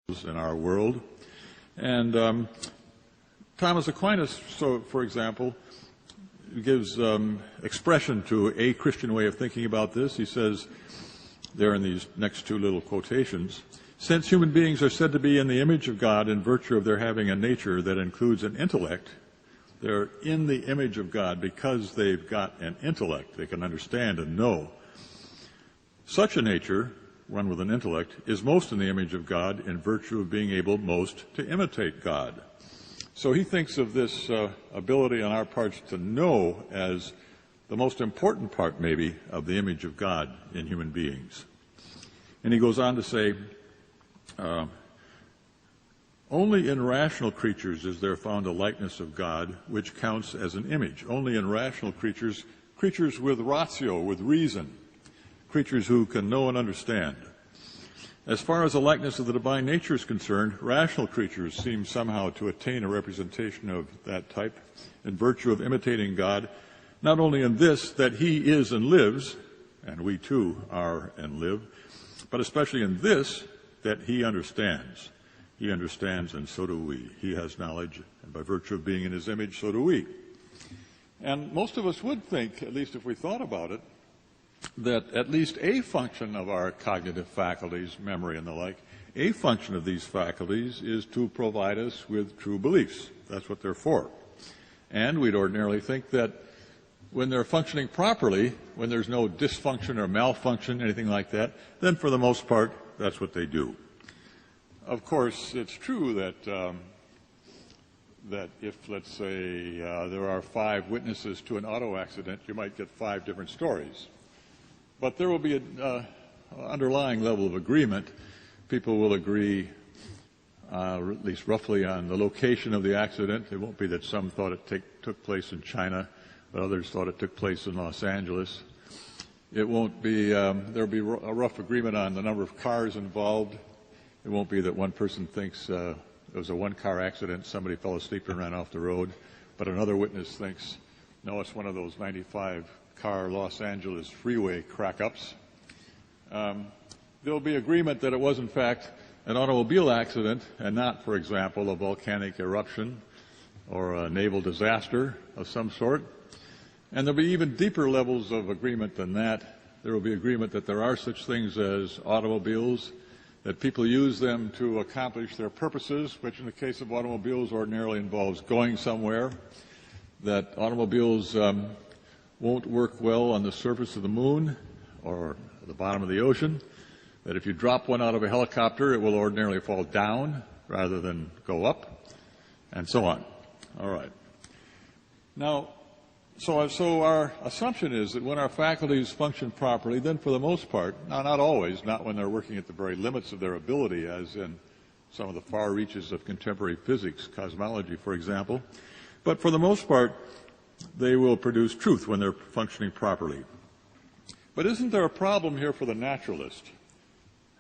in our world. And Thomas Aquinas, so, for example, gives expression to a Christian way of thinking about this. He says there in these next two little quotations, since human beings are said to be in the image of God in virtue of their having a nature that includes an intellect, they're in the image of God because they've got an intellect. They can understand and know. Such a nature, one with an intellect, is most in the image of God in virtue of being able most to imitate God. So he thinks of this ability on our parts to know as the most important part, maybe, of the image of God in human beings. And he goes on to say, only in rational creatures is there found a likeness of God which counts as an image. Only in rational creatures, creatures with ratio, with reason, creatures who can know and understand. As far as the likeness of the divine nature is concerned, rational creatures seem somehow to attain a representation of that type in virtue of imitating God, not only in this, that he is and lives, and we too are and live, but especially in this, that he understands. He understands, and so do we. He has knowledge, and by virtue of being in his image, so do we. And most of us would think, at least if we thought about it, that at least a function of our cognitive faculties, memory and the like, a function of these faculties is to provide us with true beliefs. That's what they're for. And we'd ordinarily think that when they're functioning properly, when there's no dysfunction or malfunction, anything like that, then for the most part, that's what they do. Of course, it's true that that if, let's say, there are 5 witnesses to an auto accident, you might get 5 different stories. But there will be an underlying level of agreement. People will agree, at least roughly, on the location of the accident. It won't be that some thought it took place in China, but others thought it took place in Los Angeles. It won't be, there'll be a rough agreement on the number of cars involved. It won't be that one person thinks it was a one-car accident, somebody fell asleep and ran off the road, but another witness thinks, no, it's one of those 95-car Los Angeles freeway crack-ups. There'll be agreement that it was, in fact, an automobile accident and not, for example, a volcanic eruption or a naval disaster of some sort. And there'll be even deeper levels of agreement than that. There will be agreement that there are such things as automobiles, that people use them to accomplish their purposes, which in the case of automobiles ordinarily involves going somewhere, that automobiles won't work well on the surface of the moon or the bottom of the ocean, that if you drop one out of a helicopter, it will ordinarily fall down rather than go up, and so on. All right. Now, so our assumption is that when our faculties function properly, then for the most part, now not always, not when they're working at the very limits of their ability, as in some of the far reaches of contemporary physics, cosmology, for example, but for the most part, they will produce truth when they're functioning properly. But isn't there a problem here for the naturalist?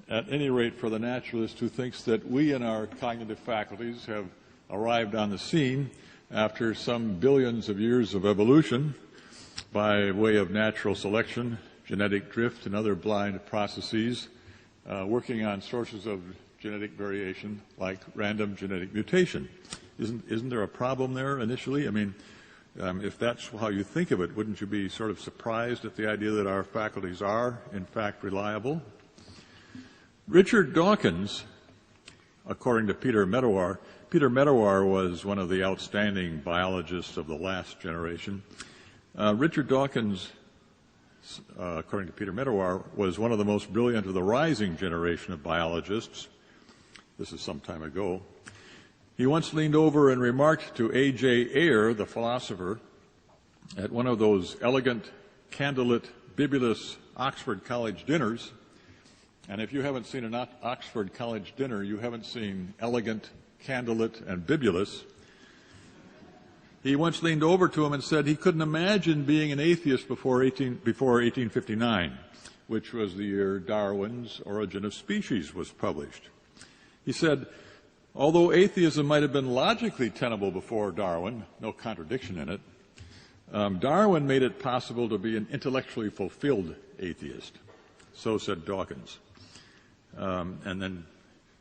At any rate, for the naturalist who thinks that we in our cognitive faculties have arrived on the scene after some billions of years of evolution by way of natural selection, genetic drift, and other blind processes, working on sources of genetic variation like random genetic mutation. Isn't there a problem there initially? I mean, if that's how you think of it, wouldn't you be sort of surprised at the idea that our faculties are, in fact, reliable? Richard Dawkins, according to Peter Medawar was one of the outstanding biologists of the last generation. Richard Dawkins, according to Peter Medawar, was one of the most brilliant of the rising generation of biologists. This is some time ago. He once leaned over and remarked to A.J. Ayer, the philosopher, at one of those elegant, candlelit, bibulous Oxford College dinners. And if you haven't seen an Oxford College dinner, you haven't seen elegant, candlelit, and bibulous. He once leaned over to him and said he couldn't imagine being an atheist before 1859, which was the year Darwin's Origin of Species was published. He said, although atheism might have been logically tenable before Darwin, no contradiction in it, Darwin made it possible to be an intellectually fulfilled atheist. So said Dawkins. And then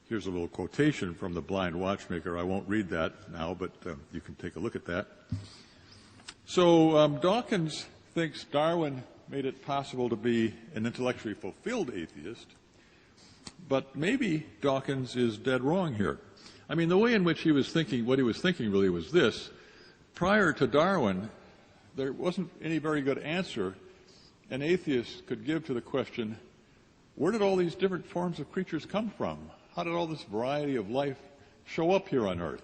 Here's a little quotation from The Blind Watchmaker. I won't read that now, but you can take a look at that. So Dawkins thinks Darwin made it possible to be an intellectually fulfilled atheist, but maybe Dawkins is dead wrong here. I mean, the way in which he was thinking, what he was thinking really was this. Prior to Darwin, there wasn't any very good answer an atheist could give to the question, where did all these different forms of creatures come from? How did all this variety of life show up here on Earth?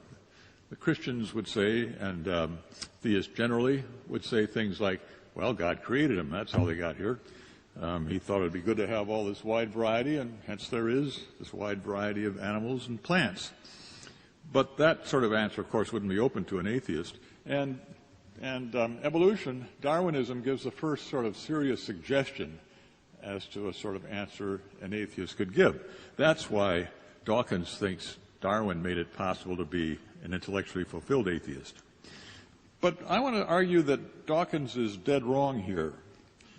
The Christians would say, and theists generally would say things like, well, God created them. That's how they got here. He thought it would be good to have all this wide variety, and hence there is this wide variety of animals and plants. But that sort of answer, of course, wouldn't be open to an atheist. And evolution, Darwinism, gives the first sort of serious suggestion as to a sort of answer an atheist could give. That's why Dawkins thinks Darwin made it possible to be an intellectually fulfilled atheist. But I want to argue that Dawkins is dead wrong here,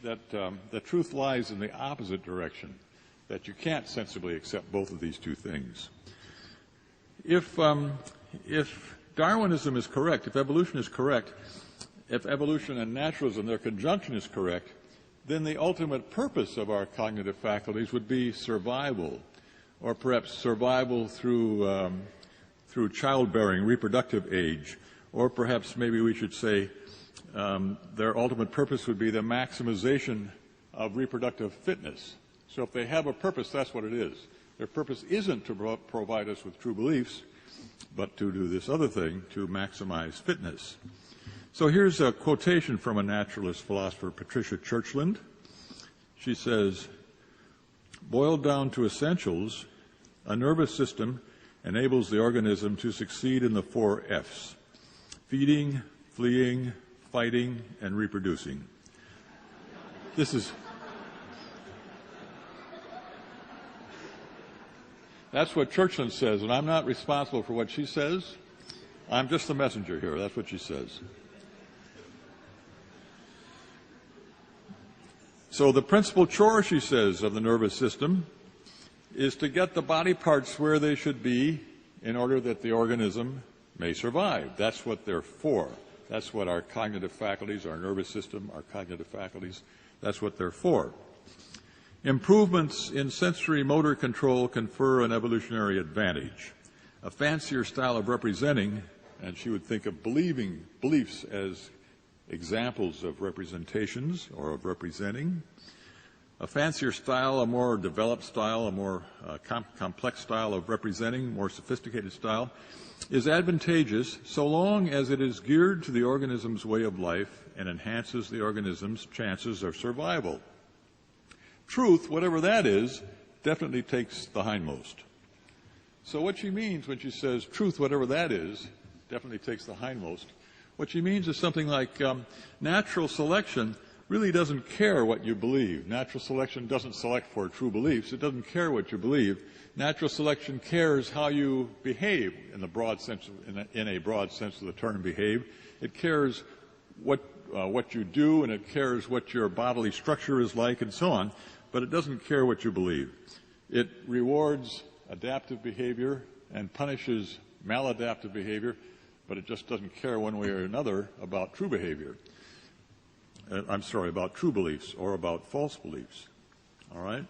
that the truth lies in the opposite direction, that you can't sensibly accept both of these two things. If Darwinism is correct, if evolution is correct, if evolution and naturalism, their conjunction, is correct, then the ultimate purpose of our cognitive faculties would be survival, or perhaps survival through childbearing, reproductive age, or perhaps maybe we should say their ultimate purpose would be the maximization of reproductive fitness. So if they have a purpose, that's what it is. Their purpose isn't to provide us with true beliefs, but to do this other thing, to maximize fitness. So here's a quotation from a naturalist philosopher, Patricia Churchland. She says, boiled down to essentials, a nervous system enables the organism to succeed in the 4 F's: feeding, fleeing, fighting, and reproducing. That's what Churchland says, and I'm not responsible for what she says. I'm just the messenger here. That's what she says. So the principal chore, she says, of the nervous system is to get the body parts where they should be in order that the organism may survive. That's what they're for. That's what our cognitive faculties, our nervous system, our cognitive faculties, that's what they're for. Improvements in sensory motor control confer an evolutionary advantage. A fancier style of representing, and she would think of beliefs as examples of representations or of representing. A fancier style, a more developed style, a more complex style of representing, more sophisticated style, is advantageous so long as it is geared to the organism's way of life and enhances the organism's chances of survival. Truth, whatever that is, definitely takes the hindmost. So what she means when she says truth, whatever that is, definitely takes the hindmost, what she means is something like natural selection really doesn't care what you believe. Natural selection doesn't select for true beliefs. It doesn't care what you believe. Natural selection cares how you behave in a broad sense of the term behave. It cares what you do, and it cares what your bodily structure is like, and so on, but it doesn't care what you believe. It rewards adaptive behavior and punishes maladaptive behavior, but it just doesn't care one way or another about true behavior. About true beliefs or about false beliefs. All right?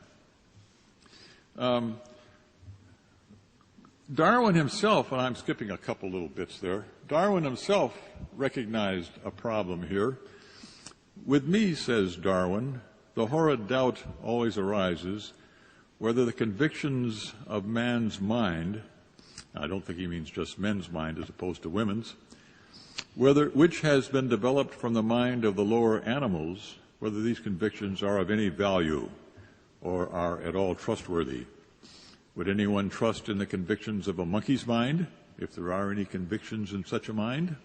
Darwin himself, and I'm skipping a couple little bits there, Darwin himself recognized a problem here. With me, says Darwin, the horrid doubt always arises whether the convictions of man's mind, I don't think he means just men's mind as opposed to women's, which has been developed from the mind of the lower animals, whether these convictions are of any value or are at all trustworthy. Would anyone trust in the convictions of a monkey's mind, if there are any convictions in such a mind?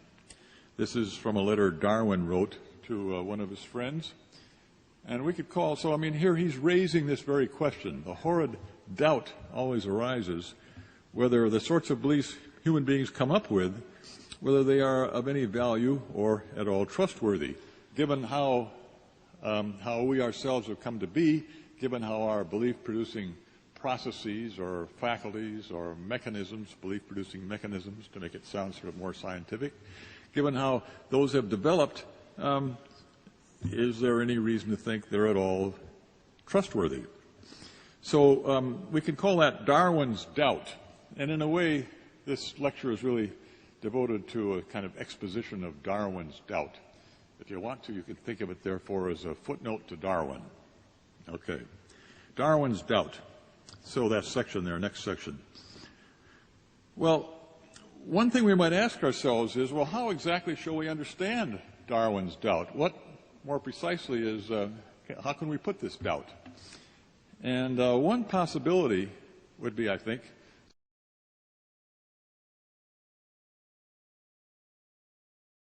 This is from a letter Darwin wrote to one of his friends. And we could call, here he's raising this very question. The horrid doubt always arises whether the sorts of beliefs human beings come up with, whether they are of any value or at all trustworthy, given how we ourselves have come to be, given how our belief-producing processes or faculties or mechanisms, belief-producing mechanisms, to make it sound sort of more scientific. Given how those have developed, is there any reason to think they're at all trustworthy? So we can call that Darwin's doubt. And in a way, this lecture is really devoted to a kind of exposition of Darwin's doubt. If you want to, you could think of it, therefore, as a footnote to Darwin. Okay. Darwin's doubt. So that section there, next section. Well, one thing we might ask ourselves is, well, how exactly shall we understand Darwin's doubt? What, more precisely, is how can we put this doubt? And one possibility would be, I think,